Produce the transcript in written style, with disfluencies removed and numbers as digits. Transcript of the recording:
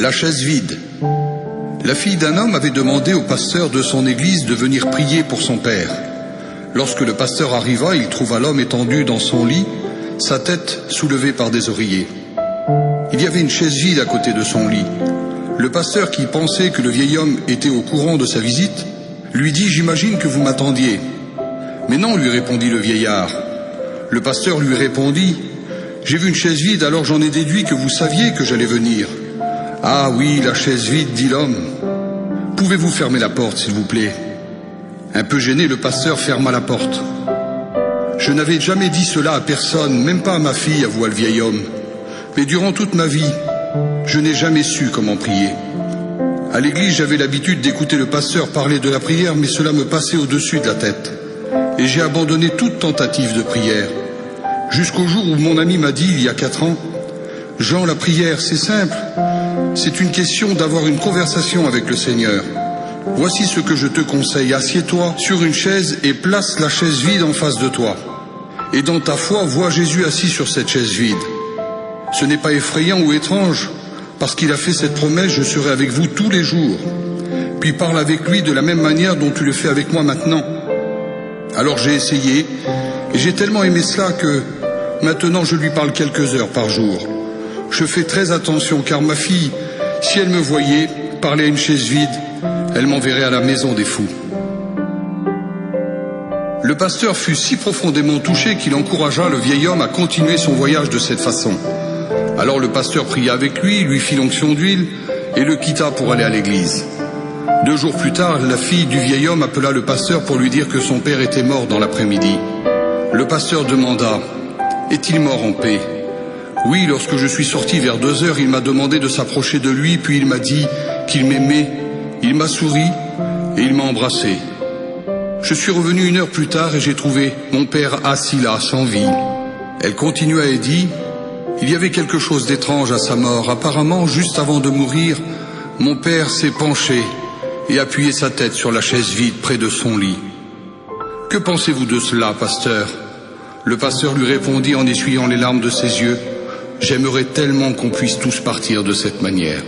La chaise vide. La fille d'un homme avait demandé au pasteur de son église de venir prier pour son père. Lorsque le pasteur arriva, il trouva l'homme étendu dans son lit, sa tête soulevée par des oreillers. Il y avait une chaise vide à côté de son lit. Le pasteur, qui pensait que le vieil homme était au courant de sa visite, lui dit « J'imagine que vous m'attendiez ». « Mais non », lui répondit le vieillard. Le pasteur lui répondit « J'ai vu une chaise vide, alors j'en ai déduit que vous saviez que j'allais venir. »« Ah oui, la chaise vide, dit l'homme. Pouvez-vous fermer la porte, s'il vous plaît ?» Un peu gêné, le pasteur ferma la porte. « Je n'avais jamais dit cela à personne, même pas à ma fille, avoua le vieil homme. Mais durant toute ma vie, je n'ai jamais su comment prier. À l'église, j'avais l'habitude d'écouter le pasteur parler de la prière, mais cela me passait au-dessus de la tête. Et j'ai abandonné toute tentative de prière. Jusqu'au jour où mon ami m'a dit, il y a 4 ans, « Jean, la prière, c'est simple. C'est une question d'avoir une conversation avec le Seigneur. Voici ce que je te conseille. Assieds-toi sur une chaise et place la chaise vide en face de toi. Et dans ta foi, vois Jésus assis sur cette chaise vide. Ce n'est pas effrayant ou étrange, parce qu'il a fait cette promesse, je serai avec vous tous les jours. Puis parle avec lui de la même manière dont tu le fais avec moi maintenant. » Alors j'ai essayé, et j'ai tellement aimé cela que maintenant je lui parle quelques heures par jour. Je fais très attention, car ma fille, si elle me voyait parler à une chaise vide, elle m'enverrait à la maison des fous. Le pasteur fut si profondément touché qu'il encouragea le vieil homme à continuer son voyage de cette façon. Alors le pasteur pria avec lui, lui fit l'onction d'huile et le quitta pour aller à l'église. 2 jours plus tard, la fille du vieil homme appela le pasteur pour lui dire que son père était mort dans l'après-midi. Le pasteur demanda « Est-il mort en paix ?» Oui, lorsque je suis sorti vers 2 heures, il m'a demandé de s'approcher de lui, puis il m'a dit qu'il m'aimait. Il m'a souri et il m'a embrassé. Je suis revenu 1 heure plus tard et j'ai trouvé mon père assis là, sans vie. Elle continua et dit « Il y avait quelque chose d'étrange à sa mort. Apparemment, juste avant de mourir, mon père s'est penché et appuyé sa tête sur la chaise vide près de son lit. Que pensez-vous de cela, pasteur ?» Le pasteur lui répondit en essuyant les larmes de ses yeux « J'aimerais tellement qu'on puisse tous partir de cette manière. »